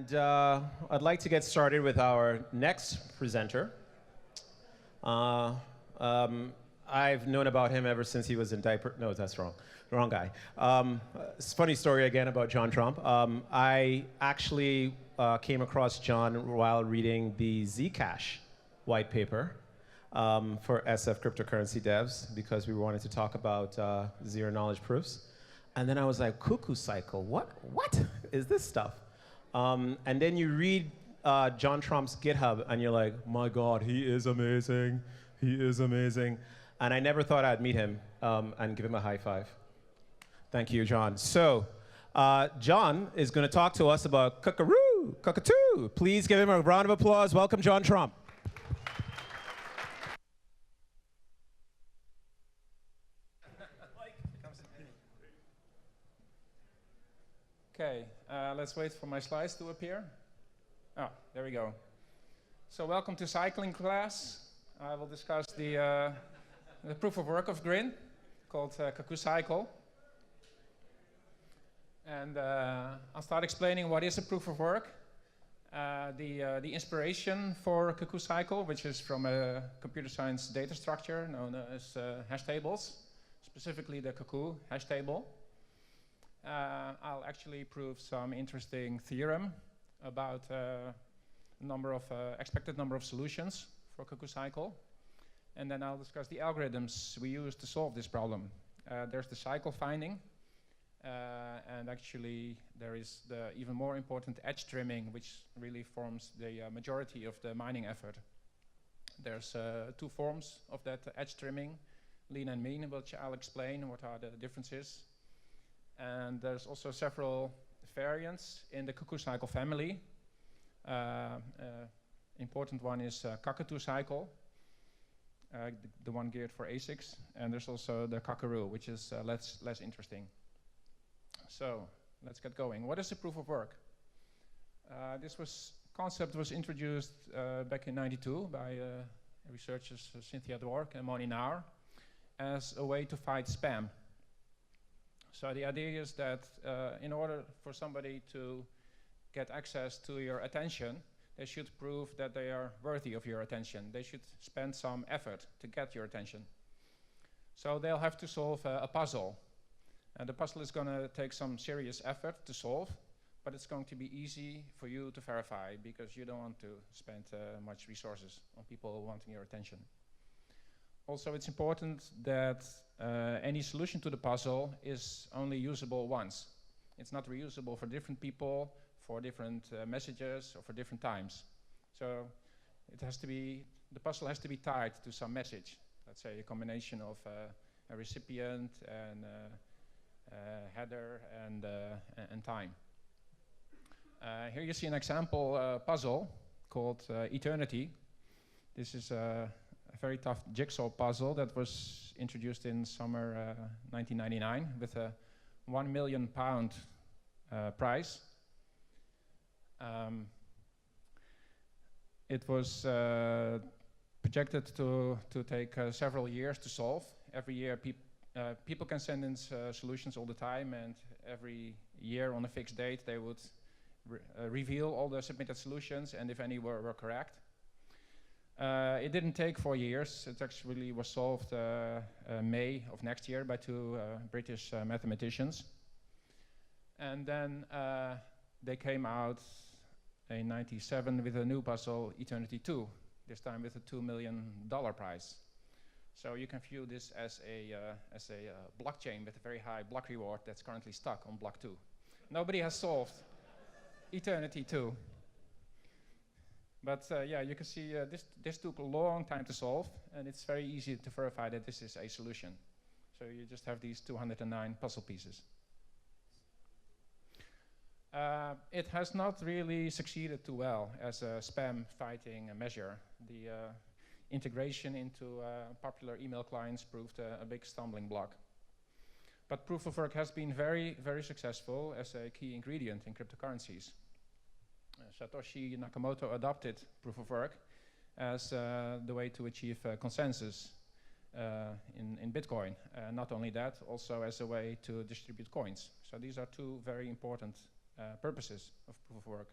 And I'd like to get started with our next presenter. Uh, I've known about him ever since he was in diaper. No, that's wrong. The wrong guy. It's a funny story again about John Trump. I actually came across John while reading the Zcash white paper for SF cryptocurrency devs because we wanted to talk about zero knowledge proofs. And then I was like, cuckoo cycle, what is this stuff? And then you read John Trump's GitHub and you're like, my God, he is amazing. He is amazing. And I never thought I'd meet him and give him a high five. Thank you, John. So John is going to talk to us about cockatoo. Please give him a round of applause. Welcome, John Trump. Okay, let's wait for my slides to appear. Oh, there we go. So welcome to cycling class. I will discuss the proof of work of Grin, called Cuckoo Cycle. And I'll start explaining what is a proof of work. The inspiration for Cuckoo Cycle, which is from a computer science data structure known as hash tables, specifically the Cuckoo hash table. I'll actually prove some interesting theorem about expected number of solutions for Cuckoo Cycle. And then I'll discuss the algorithms we use to solve this problem. There's the cycle finding, and actually there is the even more important edge trimming, which really forms the majority of the mining effort. There's two forms of that edge trimming, lean and mean, which I'll explain what are the differences. And there's also several variants in the Cuckoo Cycle family. Important one is Cockatoo Cycle, the one geared for ASICs. And there's also the Cockaroo, which is less interesting. So let's get going. What is the proof of work? This concept was introduced back in '92 by researchers Cynthia Dwork and Moni Naur as a way to fight spam. So the idea is that in order for somebody to get access to your attention, they should prove that they are worthy of your attention. They should spend some effort to get your attention. So they'll have to solve a puzzle. And the puzzle is going to take some serious effort to solve, but it's going to be easy for you to verify because you don't want to spend much resources on people wanting your attention. Also, it's important that any solution to the puzzle is only usable once. It's not reusable for different people, for different messages, or for different times. So the puzzle has to be tied to some message. Let's say a combination of a recipient and header and time. Here you see an example puzzle called Eternity. This is a very tough jigsaw puzzle that was introduced in summer 1999 with a £1 million prize. It was projected to take several years to solve. Every year people can send in solutions all the time, and every year on a fixed date they would reveal all the submitted solutions and if any were correct. It didn't take 4 years. It actually was solved May of next year by two British mathematicians. And then they came out in '97 with a new puzzle, Eternity 2, this time with a $2 million prize. So you can view this as a blockchain with a very high block reward that's currently stuck on block 2. Nobody has solved Eternity 2. But yeah, you can see this took a long time to solve, and it's very easy to verify that this is a solution. So you just have these 209 puzzle pieces. It has not really succeeded too well as a spam fighting measure. The integration into popular email clients proved a big stumbling block. But proof of work has been very, very successful as a key ingredient in cryptocurrencies. Satoshi Nakamoto adopted proof of work as the way to achieve consensus in Bitcoin. Not only that, also as a way to distribute coins. So these are two very important purposes of proof of work.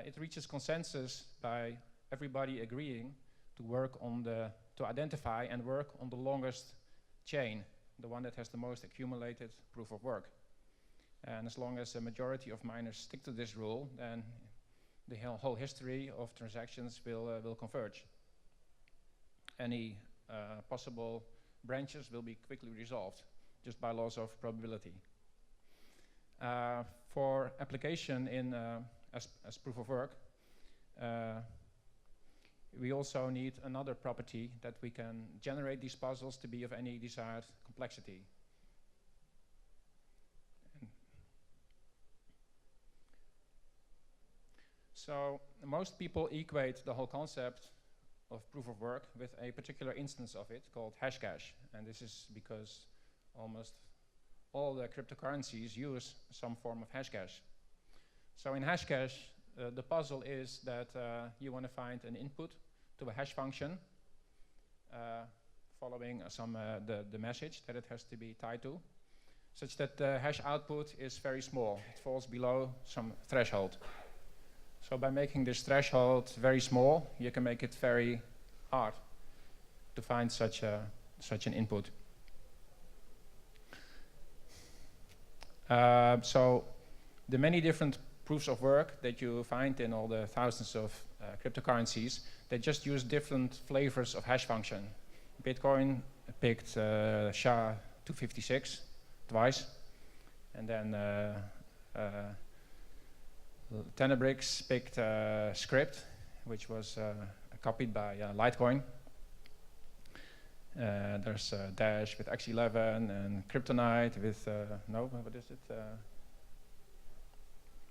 it reaches consensus by everybody agreeing to work on to identify and work on the longest chain, the one that has the most accumulated proof of work. And as long as a majority of miners stick to this rule, then the whole history of transactions will converge. Any possible branches will be quickly resolved just by laws of probability. For application in as proof of work, we also need another property that we can generate these puzzles to be of any desired complexity. So most people equate the whole concept of proof of work with a particular instance of it called hashcash. And this is because almost all the cryptocurrencies use some form of hashcash. So in hashcash, the puzzle is that you want to find an input to a hash function following the message that it has to be tied to, such that the hash output is very small. It falls below some threshold. So by making this threshold very small, you can make it very hard to find such an input. So the many different proofs of work that you find in all the thousands of cryptocurrencies, they just use different flavors of hash function. Bitcoin picked SHA-256 twice, and then Tenebrix picked Script, which was copied by Litecoin. There's Dash with X11 and Kryptonite with, what is it?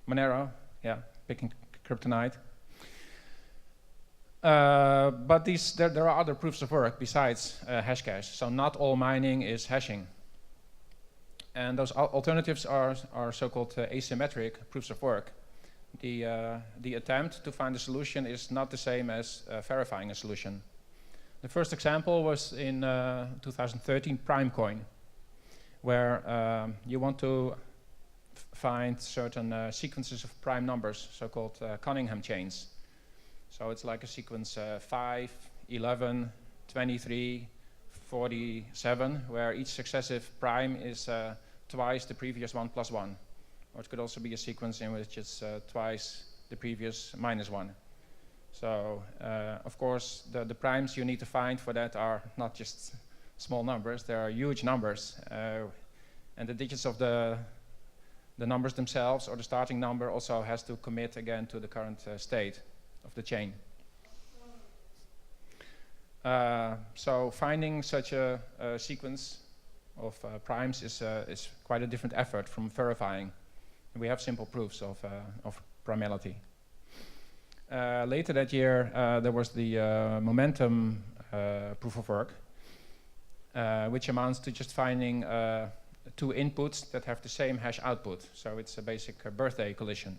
Monero, yeah, picking Kryptonite. But there are other proofs of work besides hashcash. So not all mining is hashing. And those alternatives are so-called asymmetric proofs of work. The attempt to find a solution is not the same as verifying a solution. The first example was in 2013 Primecoin, where you want to find certain sequences of prime numbers, so-called Cunningham chains. So it's like a sequence 5, 11, 23, 47, where each successive prime is twice the previous 1 plus 1. Or it could also be a sequence in which it's twice the previous minus 1. So, of course, the primes you need to find for that are not just small numbers, they are huge numbers. And the digits of the numbers themselves, or the starting number, also has to commit again to the current state of the chain. So finding such a sequence of primes is quite a different effort from verifying. We have simple proofs of primality. Later that year, there was the momentum proof of work, which amounts to just finding two inputs that have the same hash output. So it's a basic birthday collision.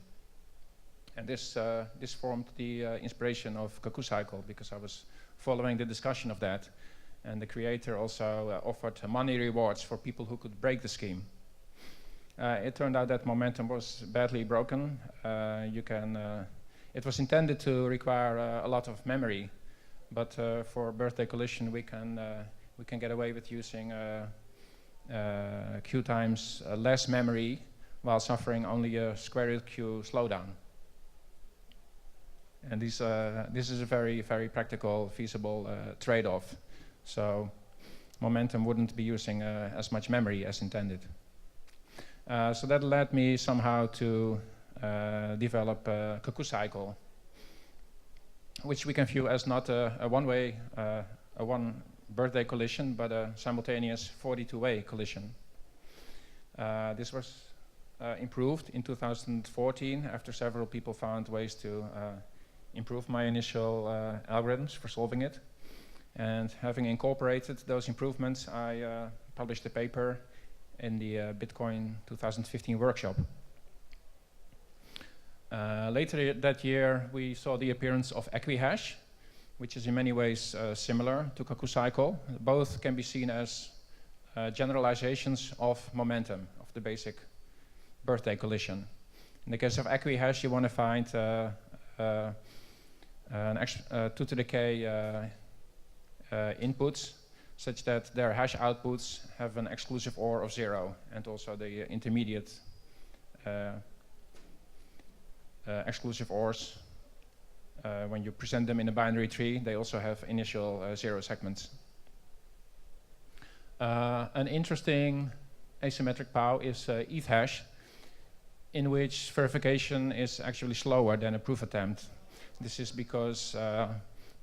And this formed the inspiration of Cuckoo Cycle, because I was following the discussion of that. And the creator also offered money rewards for people who could break the scheme. It turned out that momentum was badly broken. It was intended to require a lot of memory, but for birthday collision we can get away with using Q times less memory while suffering only a square root Q slowdown. And this is a very, very practical, feasible trade-off. So momentum wouldn't be using as much memory as intended. So that led me somehow to develop Cuckoo Cycle, which we can view as not a one-way, a one birthday collision, but a simultaneous 42-way collision. This was improved in 2014 after several people found ways to improve my initial algorithms for solving it. And having incorporated those improvements, I published a paper in the Bitcoin 2015 workshop. Later that year, we saw the appearance of Equihash, which is in many ways similar to Cuckoo Cycle. Both can be seen as generalizations of momentum, of the basic birthday collision. In the case of equihash, you want to find 2 to the k inputs, such that their hash outputs have an exclusive OR of 0, and also the intermediate exclusive ORs. When you present them in a binary tree, they also have initial 0 segments. An interesting asymmetric POW is ETH hash, in which verification is actually slower than a proof attempt. This is because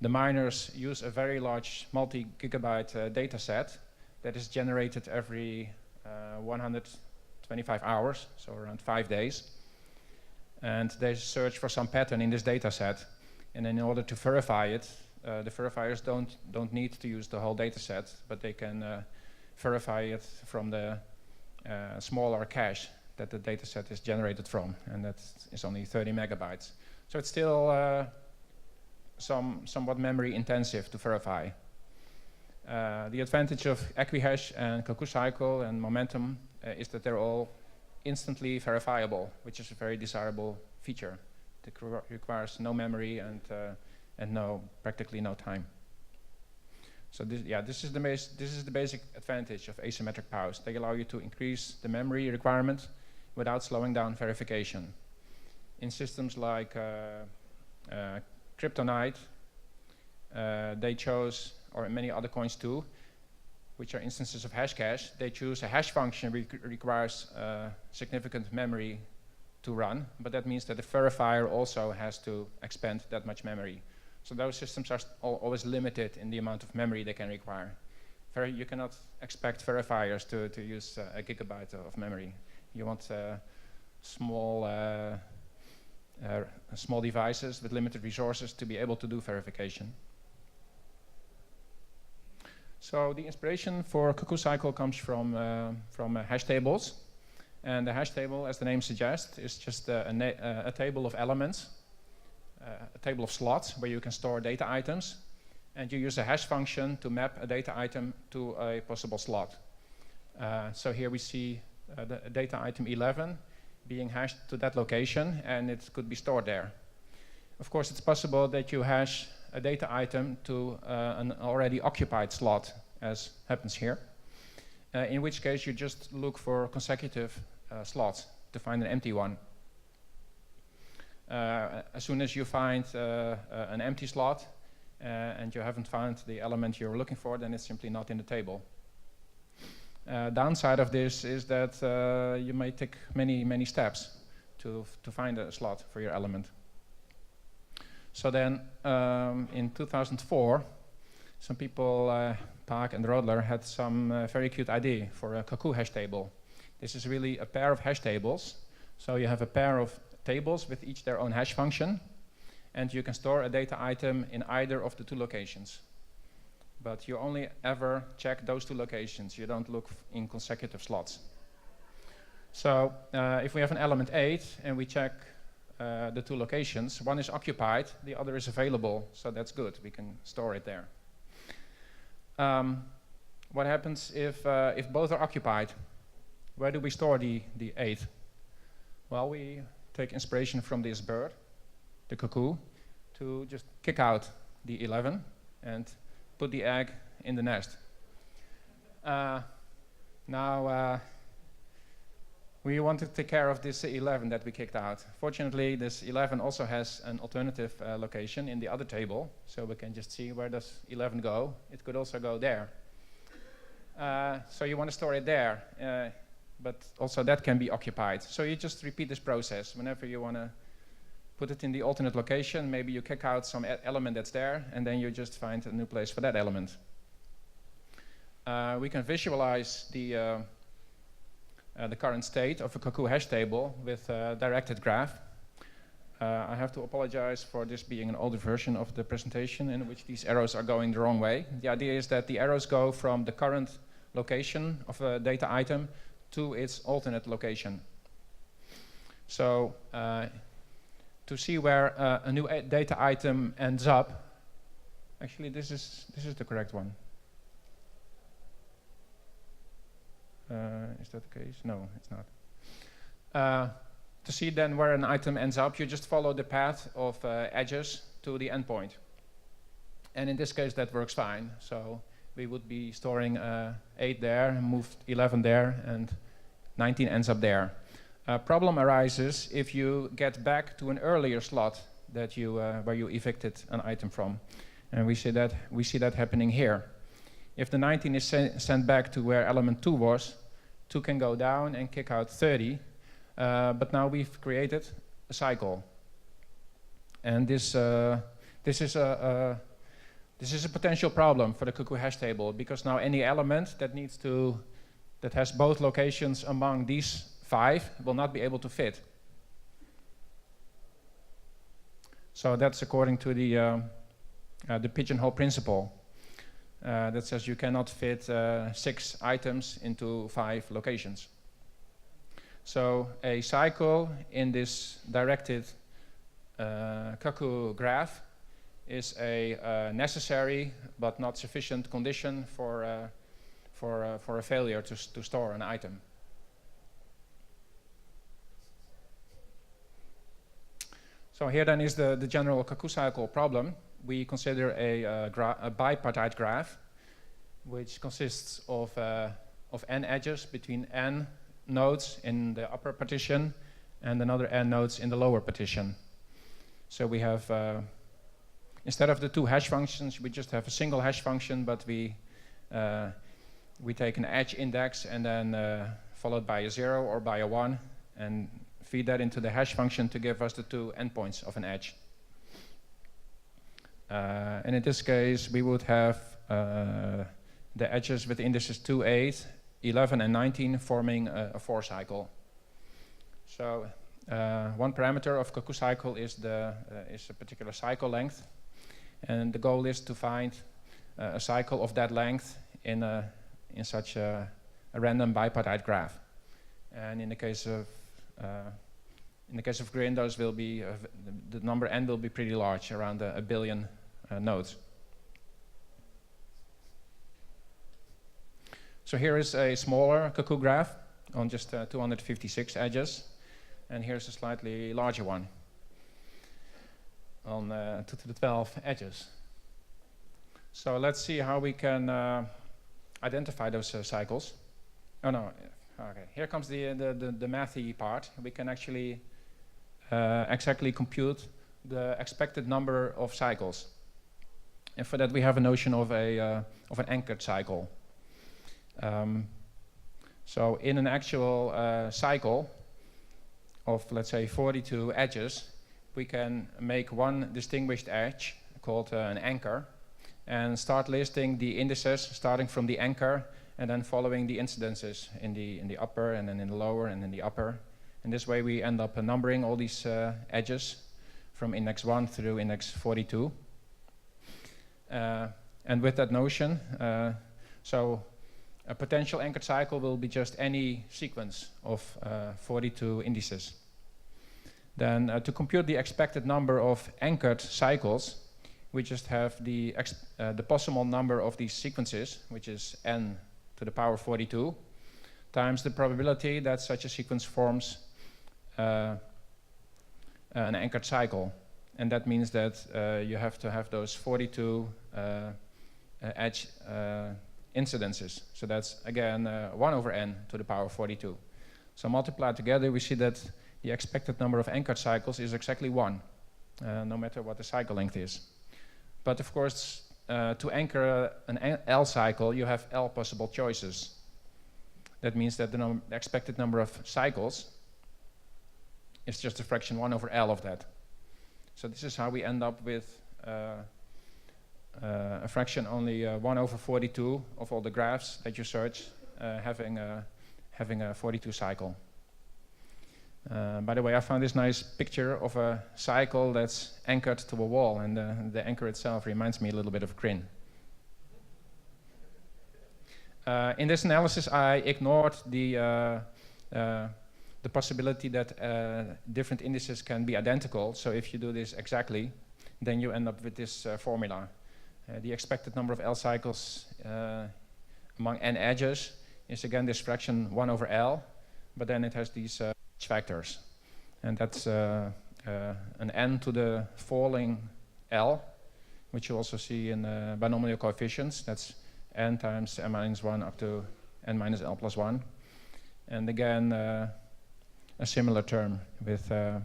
the miners use a very large multi-gigabyte data set that is generated every 125 hours, so around 5 days. And they search for some pattern in this data set. And in order to verify it, the verifiers don't need to use the whole data set, but they can verify it from the smaller cache that the data set is generated from, and that is only 30 megabytes. So it's still somewhat memory intensive to verify. The advantage of equihash and Cuckoo Cycle and Momentum is that they're all instantly verifiable, which is a very desirable feature. It requires no memory and practically no time. So this is the basic advantage of asymmetric POWs. They allow you to increase the memory requirement without slowing down verification. In systems like Kryptonite, they chose, or many other coins too, which are instances of Hashcash, they choose a hash function which requires significant memory to run, but that means that the verifier also has to expend that much memory. So those systems are always limited in the amount of memory they can require. You cannot expect verifiers to use a gigabyte of memory. You want small devices with limited resources to be able to do verification. So the inspiration for Cuckoo Cycle comes from hash tables. And the hash table, as the name suggests, is just a table of elements, a table of slots where you can store data items. And you use a hash function to map a data item to a possible slot. So here we see the data item 11 being hashed to that location, and it could be stored there. Of course, it's possible that you hash a data item to an already occupied slot, as happens here. In which case, you just look for consecutive slots to find an empty one. As soon as you find an empty slot and you haven't found the element you're looking for, then it's simply not in the table. Downside of this is that you may take many steps to find a slot for your element. So then, in 2004, some people, Park and Rodler, had some very cute idea for a Cuckoo hash table. This is really a pair of hash tables. So you have a pair of tables with each their own hash function, and you can store a data item in either of the two locations. But you only ever check those two locations. You don't look in consecutive slots. So if we have an element 8 and we check the two locations, one is occupied, the other is available, so that's good. We can store it there. What happens if both are occupied? Where do we store the 8? Well, we take inspiration from this bird, the cuckoo, to just kick out the 11 and put the egg in the nest. Now, we want to take care of this 11 that we kicked out. Fortunately, this 11 also has an alternative location in the other table, so we can just see where does 11 go. It could also go there. So you want to store it there, but also that can be occupied. So you just repeat this process. Whenever you want to put it in the alternate location, maybe you kick out some element that's there, and then you just find a new place for that element. We can visualize the current state of a Cuckoo hash table with a directed graph. I have to apologize for this being an older version of the presentation in which these arrows are going the wrong way. The idea is that the arrows go from the current location of a data item to its alternate location. So to see where a new data item ends up, actually this is the correct one. Is that the case? No, it's not. To see then where an item ends up, you just follow the path of edges to the endpoint. And in this case, that works fine. So we would be storing 8 there, move 11 there, and 19 ends up there. Problem arises if you get back to an earlier slot that you where you evicted an item from, and we see that happening here. If the 19 is sent back to where element 2 was, 2 can go down and kick out 30. But now we've created a cycle, and this is a potential problem for the cuckoo hash table, because now any element that has both locations among these 5 will not be able to fit. So that's according to the pigeonhole principle that says you cannot fit 6 items into 5 locations. So a cycle in this directed cuckoo graph is a necessary but not sufficient condition for a failure to store an item. So here then is the general cuckoo cycle problem. We consider a bipartite graph, which consists of n edges between n nodes in the upper partition and another n nodes in the lower partition. So we have, instead of the 2 hash functions, we just have a single hash function, but we take an edge index and then followed by a 0 or by a 1, and feed that into the hash function to give us the 2 endpoints of an edge. And in this case, we would have the edges with indices 2, 8, 11 and 19 forming a 4 cycle. So one parameter of cuckoo cycle is a particular cycle length, and the goal is to find a cycle of that length in such a random bipartite graph. And in the case of Grin, those will be the number n will be pretty large, around a billion nodes. So here is a smaller cuckoo graph on just 256 edges, and here's a slightly larger one on 2 to the 12 edges. So let's see how we can identify those cycles. Oh no, okay. Here comes the mathy part. We can actually exactly compute the expected number of cycles, and for that we have a notion of an anchored cycle. So in an actual cycle of, let's say, 42 edges, we can make one distinguished edge called an anchor and start listing the indices starting from the anchor and then following the incidences in the upper and then in the lower and in the upper. And this way we end up numbering all these edges from index 1 through index 42. And with that notion, so a potential anchored cycle will be just any sequence of 42 indices. Then to compute the expected number of anchored cycles, we just have the possible number of these sequences, which is n to the power 42, times the probability that such a sequence forms an anchored cycle. And that means that you have to have those 42 edge incidences. So that's again 1 over n to the power 42. So multiplied together, we see that the expected number of anchored cycles is exactly 1, no matter what the cycle length is. But of course, to anchor an L cycle, you have L possible choices. That means that the expected number of cycles is just a fraction 1 over L of that. So this is how we end up with a fraction only 1 over 42 of all the graphs that you search having a 42 cycle. By the way, I found this nice picture of a cycle that's anchored to a wall, and the anchor itself reminds me a little bit of Grin. In this analysis, I ignored the possibility that different indices can be identical. So if you do this exactly, then you end up with this formula. The expected number of L cycles among n edges is again this fraction 1 over L, but then it has these factors. and that's an n to the falling L, which you also see in binomial coefficients. That's n times n minus 1 up to n minus L plus 1. And again, a similar term with the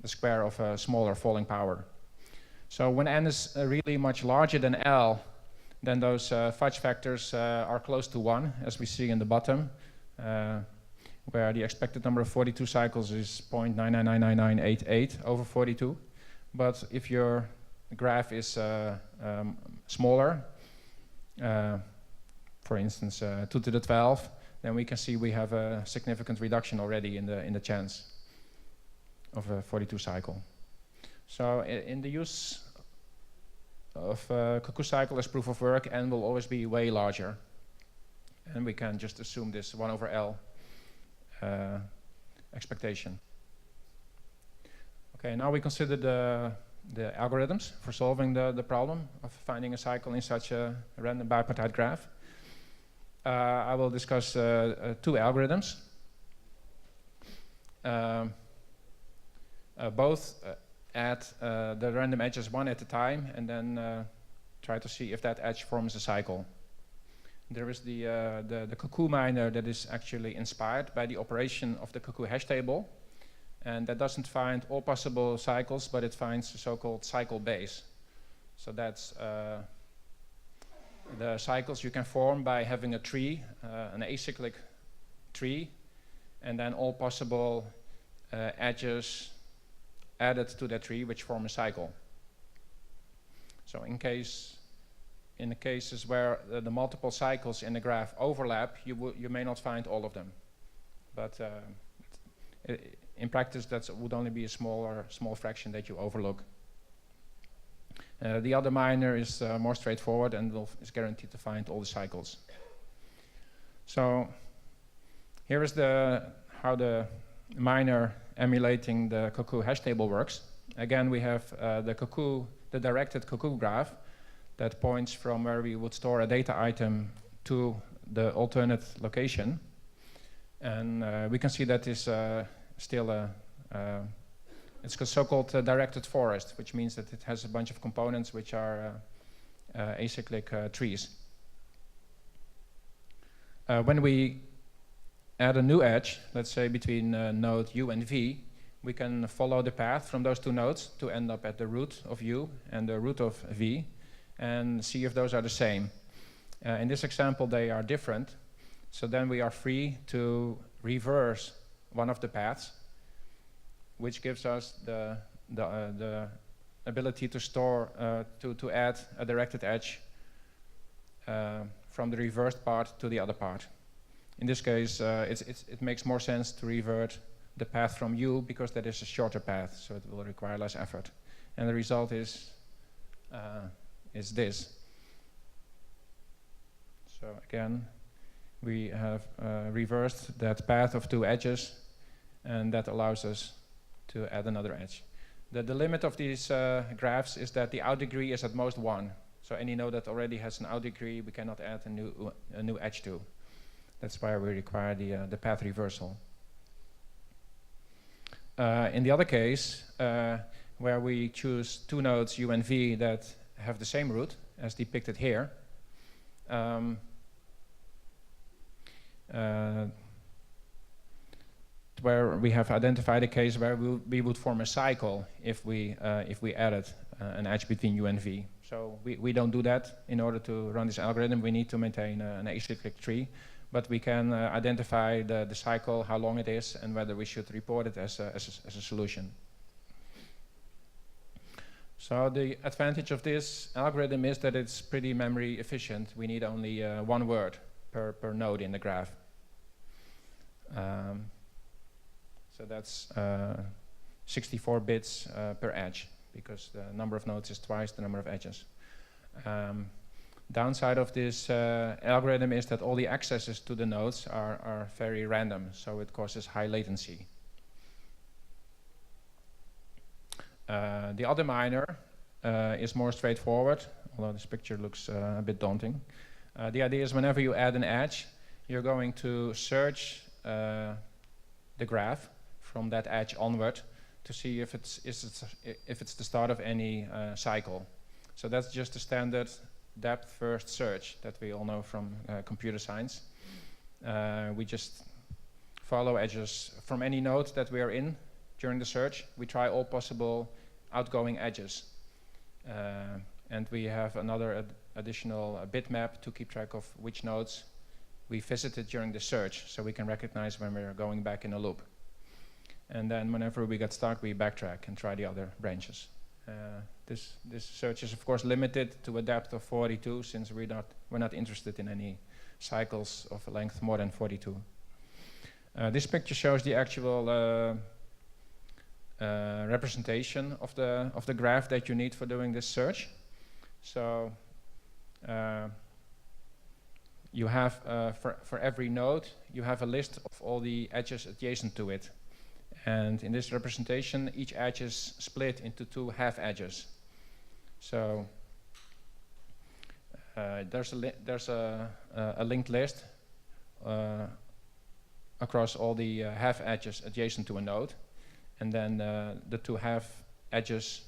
square of a smaller falling power. So when n is really much larger than L, then those fudge factors are close to 1, as we see in the bottom, where the expected number of 42 cycles is 0.9999988 over 42. But if your graph is smaller, for instance 2 to the 12, then we can see we have a significant reduction already in the chance of a 42 cycle. So in the use of cuckoo cycle as proof of work, n will always be way larger, and we can just assume this 1 over L expectation. Okay, now we consider the algorithms for solving the problem of finding a cycle in such a random bipartite graph. I will discuss 2 algorithms. Both add the random edges one at a time, and then try to see if that edge forms a cycle. There is the cuckoo miner that is actually inspired by the operation of the cuckoo hash table, and that doesn't find all possible cycles, but it finds the so-called cycle base. So that's the cycles you can form by having a tree, an acyclic tree, and then all possible edges added to that tree, which form a cycle. So in the cases where the multiple cycles in the graph overlap, you may not find all of them, but in practice that would only be a small fraction that you overlook. The other miner is more straightforward and is guaranteed to find all the cycles. So here is how the miner emulating the cuckoo hash table works. Again, we have the directed cuckoo graph that points from where we would store a data item to the alternate location. And we can see that is still it's a so-called directed forest, which means that it has a bunch of components which are acyclic trees. When we add a new edge, let's say between node U and V, we can follow the path from those 2 nodes to end up at the root of U and the root of V, and see if those are the same. In this example, they are different, so then we are free to reverse one of the paths, which gives us the ability to store, to add a directed edge from the reversed part to the other part. In this case, it makes more sense to revert the path from U because that is a shorter path, so it will require less effort. And the result is this. So again, we have reversed that path of 2 edges, and that allows us to add another edge. The limit of these graphs is that the out degree is at most 1. So any node that already has an out degree, we cannot add a new edge to. That's why we require the path reversal. In the other case, where we choose 2 nodes U and V that have the same root as depicted here, where we have identified a case where we would form a cycle if we added an edge between U and V. So we don't do that. In order to run this algorithm, we need to maintain an acyclic tree, but we can identify the cycle, how long it is, and whether we should report it as a solution. So the advantage of this algorithm is that it's pretty memory efficient. We need only 1 word per node in the graph. So that's 64 bits per edge, because the number of nodes is twice the number of edges. Downside of this algorithm is that all the accesses to the nodes are very random, so it causes high latency. The other miner is more straightforward, although this picture looks a bit daunting. The idea is whenever you add an edge, you're going to search the graph from that edge onward to see if it's the start of any cycle. So that's just a standard depth first search that we all know from computer science. We just follow edges from any node that we are in during the search. We try all possible outgoing edges. And we have another additional bitmap to keep track of which nodes we visited during the search, so we can recognize when we're going back in a loop. And then whenever we get stuck, we backtrack and try the other branches. This search is of course limited to a depth of 42, since we're not interested in any cycles of a length more than 42. This picture shows the actual representation of the graph that you need for doing this search. So you have for every node you have a list of all the edges adjacent to it, and in this representation each edge is split into two half edges. So there's a linked list across all the half edges adjacent to a node, and then the two half edges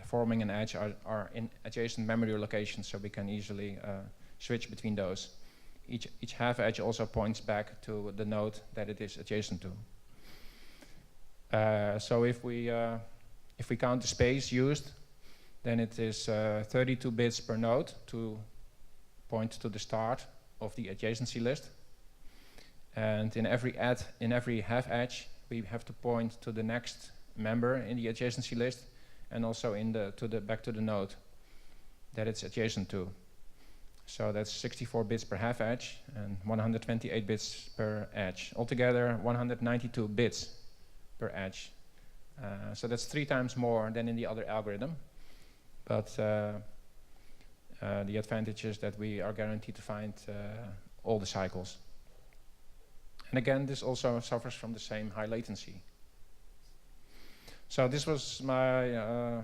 forming an edge are in adjacent memory locations, so we can easily switch between those. Each half edge also points back to the node that it is adjacent to. So if we count the space used, then it is 32 bits per node to point to the start of the adjacency list. And in every half edge, we have to point to the next member in the adjacency list, and also back to the node that it's adjacent to. So that's 64 bits per half edge and 128 bits per edge. Altogether, 192 bits per edge. So that's 3 times more than in the other algorithm. But the advantage is that we are guaranteed to find all the cycles. And again, this also suffers from the same high latency. So this was my,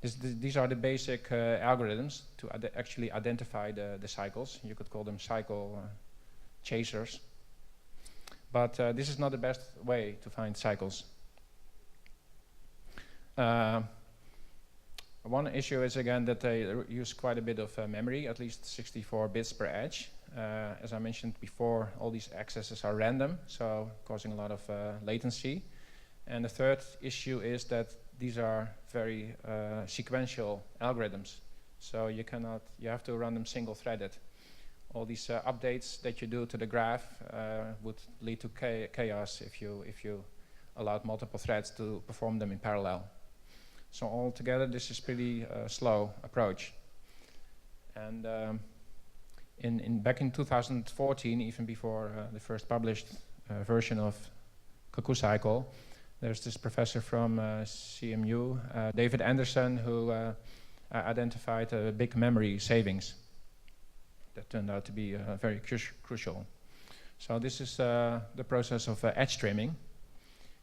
these are the basic algorithms to actually identify the cycles. You could call them cycle chasers. But this is not the best way to find cycles. One issue is again that they use quite a bit of memory, at least 64 bits per edge. As I mentioned before, all these accesses are random, so causing a lot of latency. And the third issue is that these are very sequential algorithms. So you have to run them single-threaded. All these updates that you do to the graph would lead to chaos if you allowed multiple threads to perform them in parallel. So altogether, this is pretty slow approach. And back in 2014, even before the first published version of Cuckoo Cycle, there's this professor from CMU, David Anderson, who identified big memory savings that turned out to be very crucial. So this is the process of edge trimming.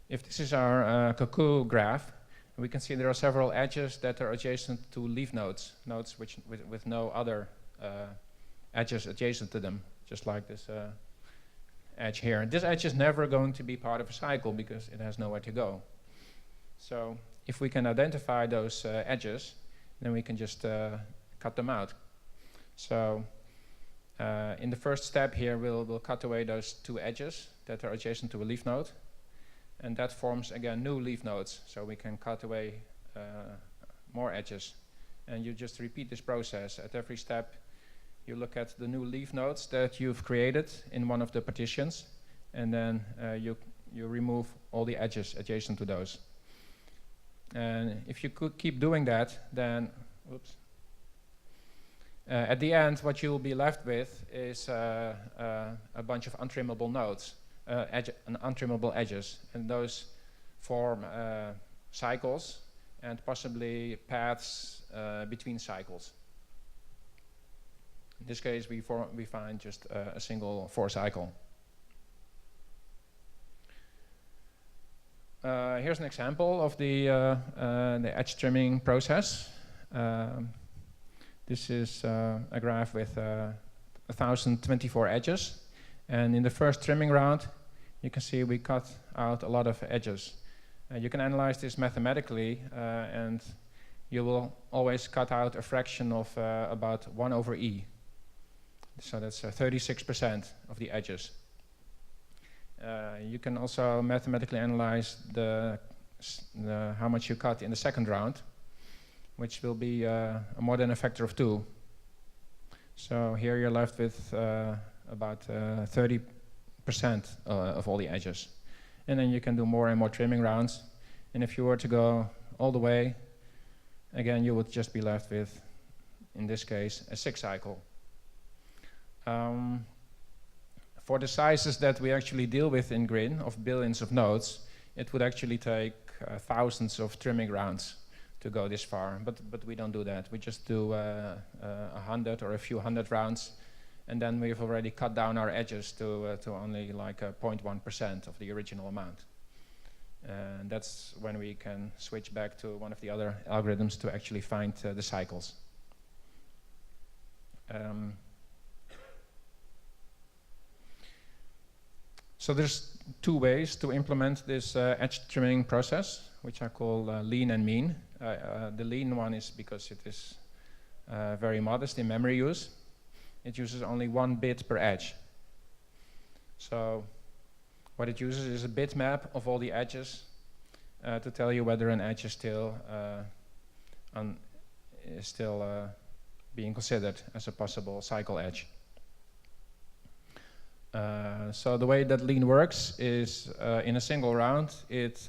If this is our Cuckoo graph, we can see there are several edges that are adjacent to leaf nodes, nodes with no other edges adjacent to them, just like this edge here. And this edge is never going to be part of a cycle because it has nowhere to go. So if we can identify those edges, then we can just cut them out. So in the first step here, we'll cut away those 2 edges that are adjacent to a leaf node. And that forms, again, new leaf nodes. So we can cut away more edges. And you just repeat this process. At every step, you look at the new leaf nodes that you've created in one of the partitions. And then you remove all the edges adjacent to those. And if you could keep doing that, then, oops. At the end, what you will be left with is a bunch of untrimmable nodes. Untrimmable edges, and those form cycles and possibly paths between cycles. In this case, we find just a single 4 cycle. Here's an example of the edge trimming process. This is a graph with 1,024 edges. And in the first trimming round, you can see we cut out a lot of edges. You can analyze this mathematically, and you will always cut out a fraction of about 1 over e. So that's 36% of the edges. You can also mathematically analyze how much you cut in the second round, which will be more than a factor of 2. So here you're left with about 30% of all the edges. And then you can do more and more trimming rounds. And if you were to go all the way, again, you would just be left with, in this case, a 6 cycle. For the sizes that we actually deal with in Grin, of billions of nodes, it would actually take thousands of trimming rounds to go this far. But we don't do that. We just do 100 or a few hundred rounds, and then we've already cut down our edges to only like 0.1% of the original amount. And that's when we can switch back to one of the other algorithms to actually find the cycles. So there's 2 ways to implement this edge trimming process, which I call lean and mean. The lean one is because it is very modest in memory use. It uses only 1 bit per edge. So what it uses is a bitmap of all the edges to tell you whether an edge is still being considered as a possible cycle edge. So the way that lean works is in a single round, it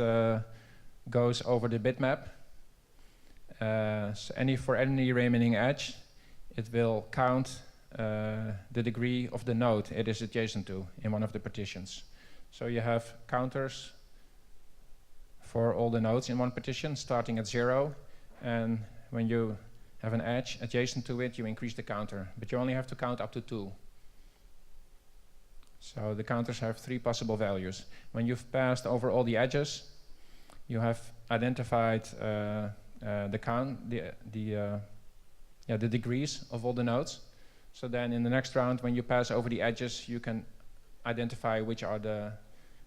goes over the bitmap. So for any remaining edge, it will count the degree of the node it is adjacent to in one of the partitions. So you have counters for all the nodes in one partition, starting at 0, and when you have an edge adjacent to it, you increase the counter, but you only have to count up to 2. So the counters have 3 possible values. When you've passed over all the edges, you have identified the degrees of all the nodes. So then in the next round, when you pass over the edges, you can identify which are the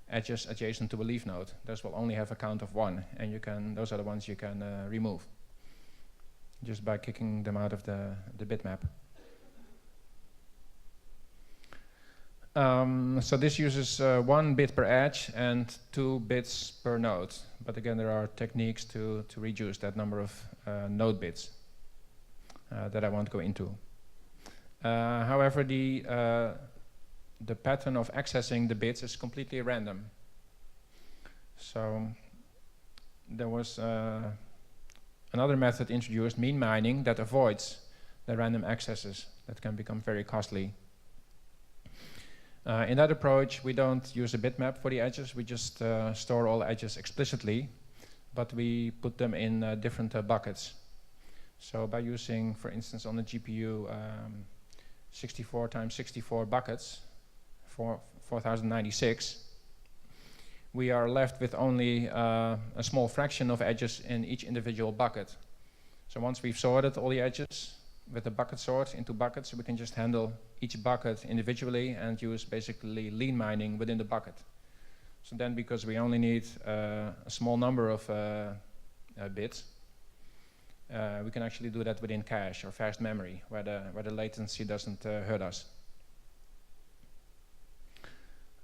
edges adjacent to a leaf node. Those will only have a count of 1, and those are the ones you can remove just by kicking them out of the bitmap. So this uses 1 bit per edge and 2 bits per node. But again, there are techniques to reduce that number of node bits that I won't go into. However, the pattern of accessing the bits is completely random. So there was another method introduced, mean mining, that avoids the random accesses that can become very costly. In that approach, we don't use a bitmap for the edges. We just store all edges explicitly, but we put them in different buckets. So by using, for instance, on the GPU, 64 times 64 buckets, 4096, we are left with only a small fraction of edges in each individual bucket. So once we've sorted all the edges with the bucket sort into buckets, we can just handle each bucket individually and use basically lean mining within the bucket. So then, because we only need a small number of bits, we can actually do that within cache or fast memory, where the latency doesn't hurt us.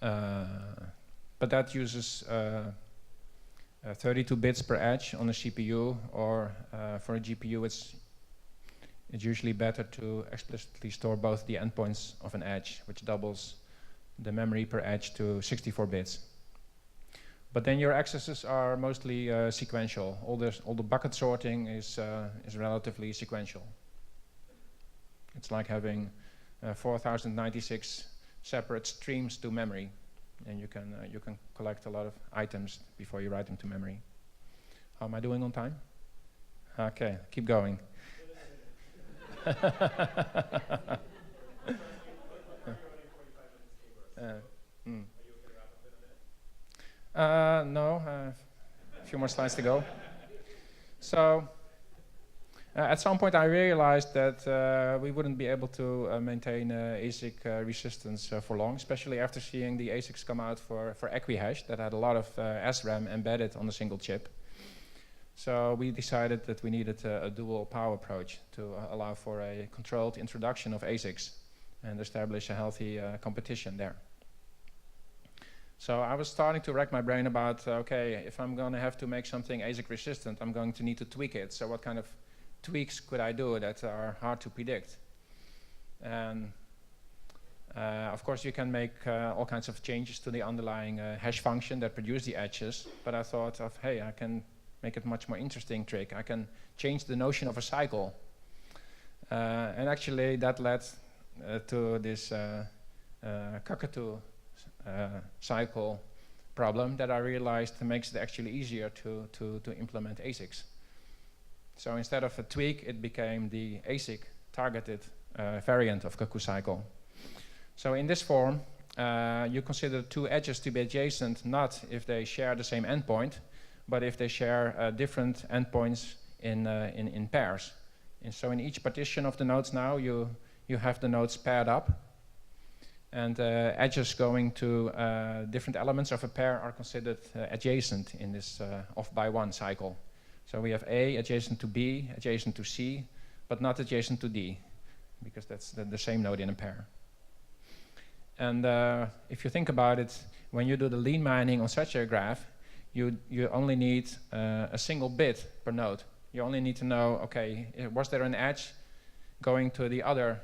But that uses 32 bits per edge on a CPU, or for a GPU, it's usually better to explicitly store both the endpoints of an edge, which doubles the memory per edge to 64 bits. But then your accesses are mostly sequential. All the bucket sorting is relatively sequential. It's like having 4096 separate streams to memory, and you can collect a lot of items before you write them to memory. How am I doing on time? Okay, keep going. No, a few more slides to go. So At some point I realized that we wouldn't be able to maintain ASIC resistance for long, especially after seeing the ASICs come out for Equihash that had a lot of SRAM embedded on a single chip. So we decided that we needed a dual power approach to allow for a controlled introduction of ASICs and establish a healthy competition there. So I was starting to rack my brain about, okay, if I'm going to have to make something ASIC resistant, I'm going to need to tweak it. So what kind of tweaks could I do that are hard to predict? And of course you can make all kinds of changes to the underlying hash function that produce the edges, but I thought of, hey, I can make it much more interesting trick. I can change the notion of a cycle. And actually that led to this Cockatoo cycle problem that I realized makes it actually easier to implement ASICs. So instead of a tweak, it became the ASIC targeted variant of Cuckoo cycle. So in this form, you consider two edges to be adjacent not if they share the same endpoint, but if they share different endpoints in pairs. And so in each partition of the nodes now, you have the nodes paired up, and edges going to different elements of a pair are considered adjacent in this off by one cycle. So we have A adjacent to B, adjacent to C, but not adjacent to D, because that's the same node in a pair. And if you think about it, when you do the lean mining on such a graph, you only need a single bit per node. You only need to know, okay, was there an edge going to the other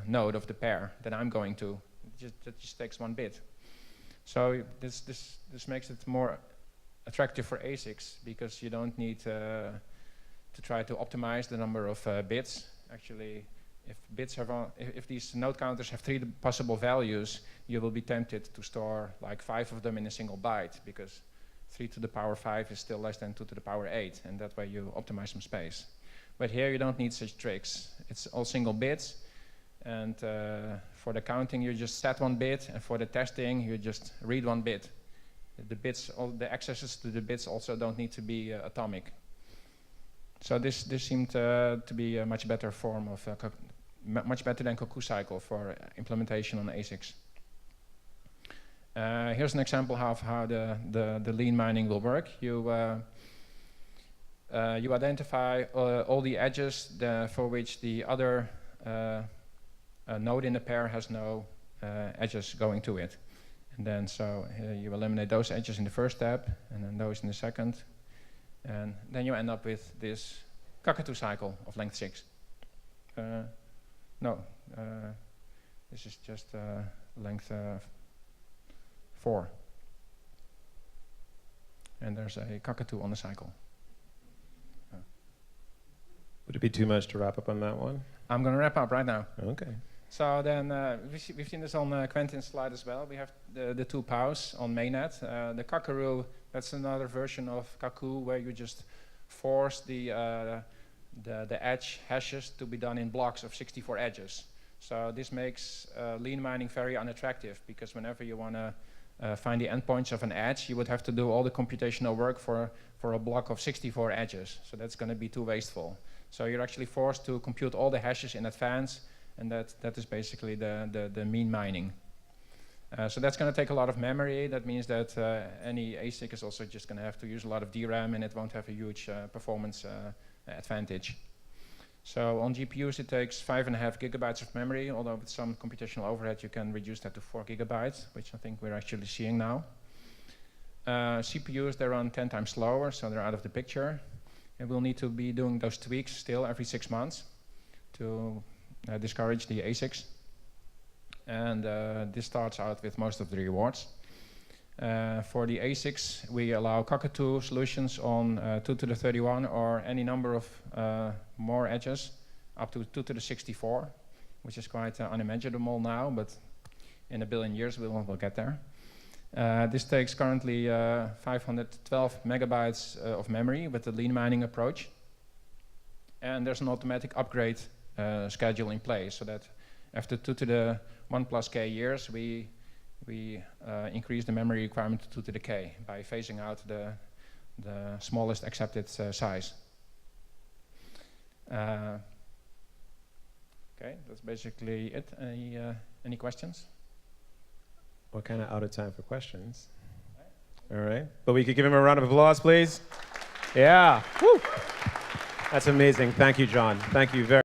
node of the pair that I'm going to? That just takes one bit. So this makes it more attractive for ASICs, because you don't need to try to optimize the number of bits. Actually, if these node counters have 3 possible values, you will be tempted to store like 5 of them in a single byte, because 3 to the power 5 is still less than 2 to the power 8, and that way you optimize some space. But here you don't need such tricks. It's all single bits, and for the counting you just set 1 bit, and for the testing you just read 1 bit. The bits, all the accesses to the bits also don't need to be atomic. So this seemed to be a much better form of, much better than Cuckoo cycle for implementation on ASICs. Here's an example of how the lean mining will work. You identify all the edges for which the other node in the pair has no edges going to it. And then you eliminate those edges in the first step, and then those in the second. And then you end up with this Cockatoo cycle of length 6. This is just length 4. And there's a Cockatoo on the cycle. Would it be too much to wrap up on that one? I'm going to wrap up right now. Okay. So then we've seen this on Quentin's slide as well. We have the 2 POWs on mainnet. The Cockaroo, that's another version of Cuckoo where you just force the edge hashes to be done in blocks of 64 edges. So this makes lean mining very unattractive, because whenever you want to find the endpoints of an edge, you would have to do all the computational work for a block of 64 edges. So that's going to be too wasteful. So you're actually forced to compute all the hashes in advance, and that is basically the mean mining. So that's going to take a lot of memory. That means that any ASIC is also just going to have to use a lot of DRAM, and it won't have a huge performance advantage. So on GPUs it takes 5.5 gigabytes of memory, although with some computational overhead you can reduce that to 4 gigabytes, which I think we're actually seeing now. CPUs, they run 10 times slower, so they're out of the picture. And we'll need to be doing those tweaks still every 6 months to discourage the ASICs. And this starts out with most of the rewards. For the ASICs, we allow Cockatoo solutions on 2 to the 31 or any number of more edges, up to 2 to the 64, which is quite unimaginable now, but in a billion years we'll get there. This takes currently 512 megabytes of memory with the lean mining approach. And there's an automatic upgrade schedule in place, so that after 2 to the 1 plus k years, we increase the memory requirement to 2 to the k by phasing out the smallest accepted size. Okay, that's basically it. Any questions? We're kind of out of time for questions. All right. But we could give him a round of applause, please. Yeah. Woo. That's amazing. Thank you, John. Thank you very